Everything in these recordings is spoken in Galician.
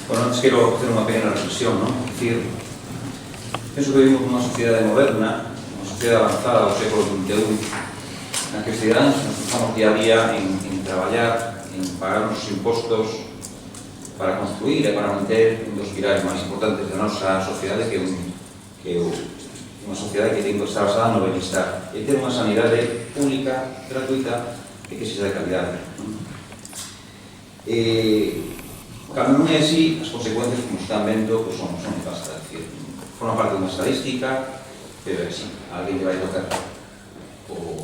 Bueno, antes quero facer unha pequena reflexión, non? É dicir, penso que vivimos nunha sociedade moderna, unha sociedade avanzada do século XXI, na que os cidadáns nos usamos día a día en traballar, en pagar os impostos para construir e para manter un dos pilares máis importantes da nosa sociedade, que é unha sociedade que ten que estar basada no benestar e ter unha sanidade pública, gratuita e que sexa de calidade. Cando non é así, as consecuencias, como están vendo, son nefastas. Forma parte dunha estadística, pero é así. Alguén que vai tocar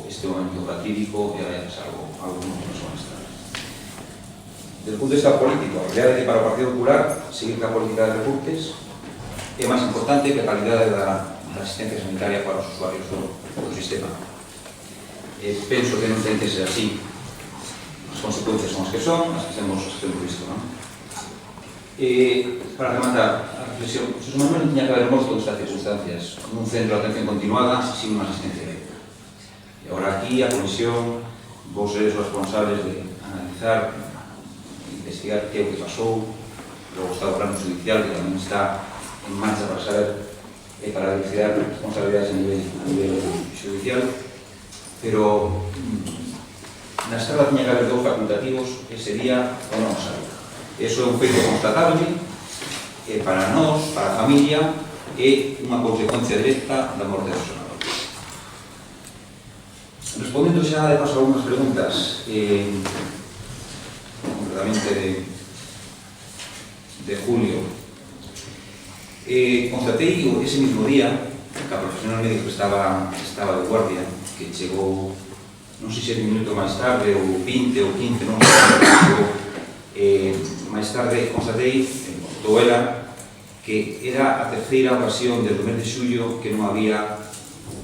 este momento fatídico e vai pasar algo que non son estar. Desde o punto de vista político, a realidade é que para o Partido Popular seguir ca política de recortes é máis importante que a calidade da asistencia sanitaria para os usuarios do sistema. Penso que non ten que ser así. As consecuencias son as que son, as que temos visto, non? Para rematar a reflexión, José Manuel tiña que haber morto nestas circunstancias, nun centro de atención continuada sin unha asistencia directa. E agora aquí a Comisión, vos seres os responsables de analizar, investigar que é o que pasou, logo está o plano judicial que tamén está en marcha para saber e para dilucidar responsabilidades a nivel judicial, pero na estrada tiña que haber dous facultativos e sería o non saber. Eso é un feito constatable para nós, para a familia, é unha consecuencia directa da morte do sonador. Respondendo xa de paso a algunas preguntas, concretamente de Julio, constatei ese mismo día que a profesional médico que estaba de guardia, que chegou, non sei se 10 minutos máis tarde, ou 20 ou 15, non sei, máis tarde constatei, contou ela, que era a terceira ocasión desde o mes de xullo que non había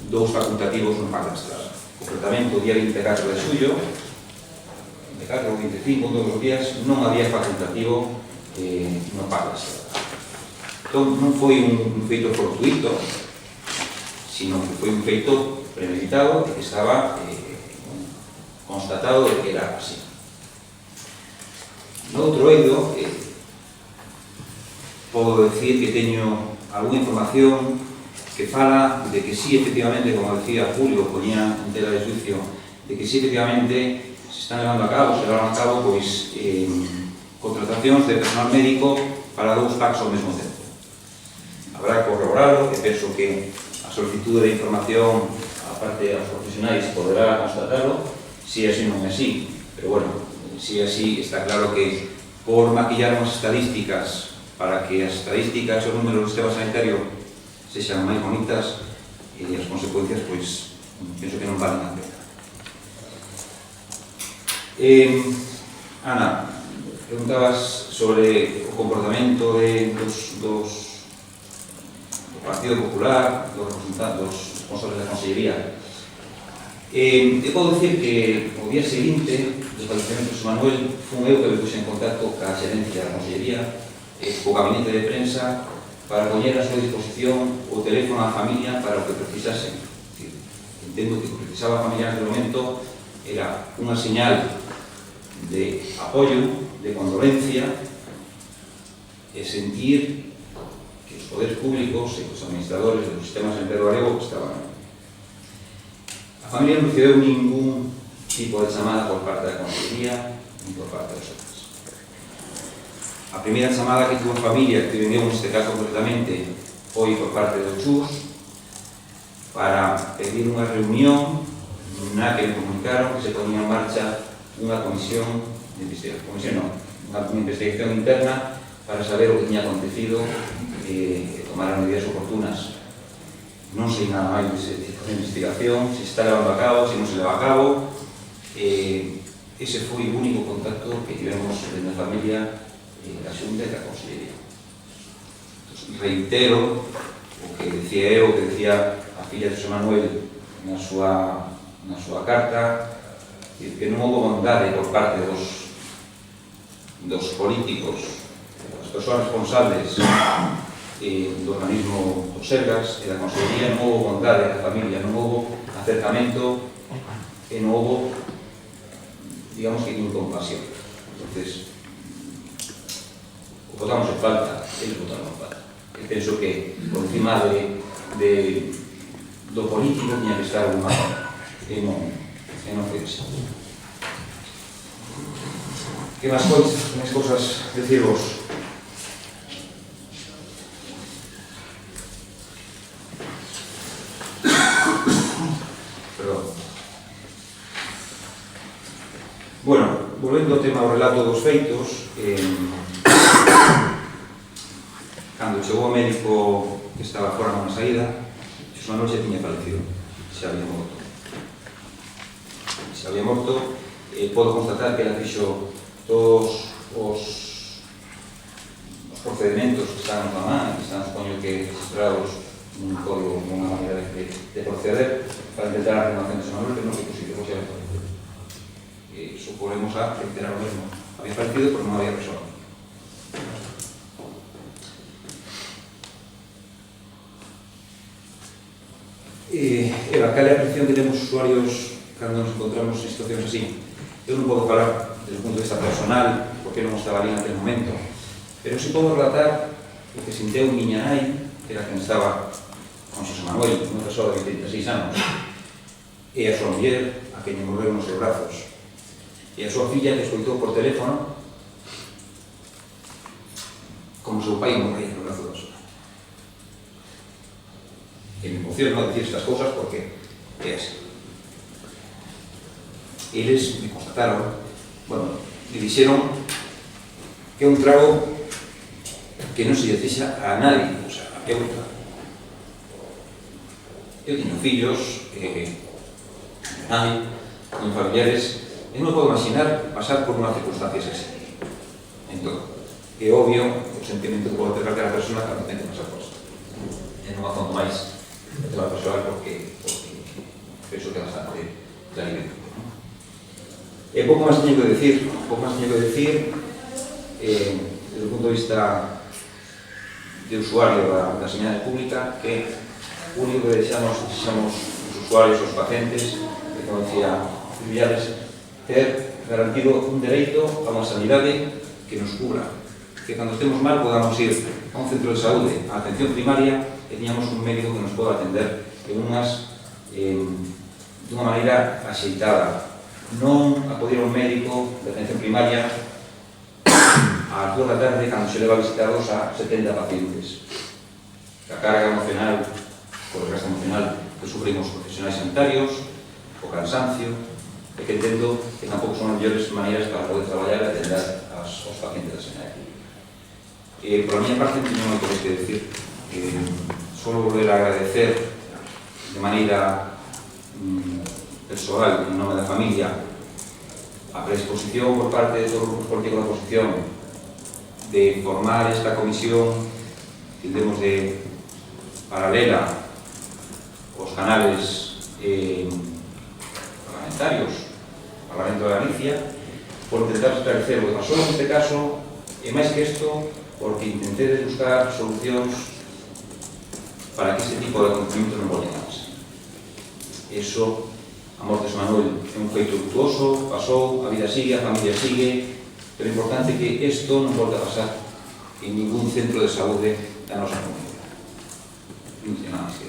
dous facultativos no Parque da Estrada. Concretamente, o día 24 de xullo, 24 ou 25, todos os días, non había facultativo no Parque da Estrada. Entón, non foi un feito fortuito, sino que foi un feito premeditado e que estaba constatado de que era así. No outro eido, podo decir que teño algunha información que fala de que sí, efectivamente, como decía Julio, poñía en tela de juicio, de que sí, efectivamente, se están levando a cabo, pois, contratacións de personal médico para dous PACs ao mesmo tempo. Habrá que corroborarlo, e penso que a solicitude de información a parte dos profesionais poderá constatarlo, si así non é así, pero bueno, si así está claro que por maquillar unhas estadísticas para que as estadísticas e os números do sistema sanitario sexan máis bonitas e as consecuencias, pois, penso que non valen a pena. Ana, preguntabas sobre o comportamento do Partido Popular, dos responsables da Consellería. Podo dicir que o día seguinte do falecemento de José Manuel fun eu que me puse en contacto ca xerencia da Consellería, co gabinete de prensa, para poñer a súa disposición o teléfono á familia para o que precisasen. Entendo que o que precisaba a familia neste momento era unha señal de apoio, de condolencia e sentir que os poderes públicos e os administradores do sistema sanitario galego estaban aí. A familia non recibeu ningún tipo de chamada por parte da Consellería ni por parte dos outros. A primeira chamada que tuvo a familia, que vendeu neste caso concretamente, foi por parte do CHUS para pedir unha reunión na que me comunicaron que se ponía en marcha unha comisión de investigación, unha investigación interna para saber o que tiña acontecido e tomar as medidas oportunas. Non sei nada máis dese tipo de investigación, se está levando a cabo, se non se leva a cabo. Ese foi o único contacto que tivemos dentro da familia da Xunta e da Consellería. Reitero o que decía eu, o que decía a filla de José Manuel na súa carta, que non houve bondade por parte dos políticos, das persoas responsables do organismo do Sergas e da Consellería, non houve bondade da familia, non houve acercamento e non houve, digamos que, incompasión. Entonces, o votamos en falta, eles votaron en falta. E penso que, por encima do político, tiña que estar un humano, e non foi así. Que máis cousas decirvos? Perdón. Bueno, volvendo ao tema do relato dos feitos, cando chegou o médico que estaba fora nunha saída, Xosé Manuel xa tiña falecido, xa había morto. Xa había morto, podo constatar que ela fixo todos os procedimentos que están na man, que están, supoño que, registrados nun código, nunha maneira de proceder para intentar a renovación de Xosé Manuel, que non foi posible, pois xa había falecido. Suponemos a reiterar o mesmo. Había falecido porque non había persona. Eva, cal é a percepción que temos usuarios cando nos encontramos en situacións así? Eu non podo falar desde o punto de vista personal, porque non estaba ali naquele momento, pero si podo relatar o que sinteu miña nai, que era quen estaba con Xosé Manuel, unha persoa de 26 anos, e a súa muller, a quen lle morreron nos seus brazos, e a súa filla que escoitou por teléfono como seu pai morría no brazo da súa. E me emociona dicir estas cousas porque é así. Eles me constataron, bueno, me dixeron que é un trago que non se lle cexa a nadie, o sea, eu teño fillos, nai, con familiares. Eu non podo imaginar pasar por unhas circunstancias así. Entón, é obvio o sentimento que pode ter calquera persona cando ten que pasar por isto. E non afondo máis o tema persoal porque penso que é bastante clarificado. E pouco máis teño que decir, desde o punto de vista de usuario da sanidade pública, que o único que desexamos os usuarios, os pacientes, que como decía Villares, ter garantido un dereito a unha sanidade que nos cubra, que cando estemos mal podamos ir a un centro de saúde, a atención primaria, e teñamos un médico que nos poda atender dunha maneira axeitada, non acudir a un médico de atención primaria ás 2 da tarde cando se leva a visitados a 70 pacientes. A carga emocional, o desgaste emocional que sufren os profesionais sanitarios, o cansancio, e que entendo que tampouco son as mellores maneiras para poder traballar e atender aos pacientes da sanidade. Por a miña parte, teño moito que decir. Solo volver a agradecer de maneira persoal, en nome da familia, a predisposición por parte de todos os grupos políticos da oposición de formar esta comisión que temos de paralela aos canales parlamentarios, Parlamento de Galicia, por intentar esclarecer o que pasou neste caso, e máis que isto, porque intenté buscar solucións para que este tipo de acontecimientos non volven a pasar. Eso, a morte de Xosé Manuel é un feito luctuoso, pasou, a vida sigue, a familia sigue, pero é importante que isto non volve a pasar en ningún centro de saúde da nosa comunidade. Non teño nada máis que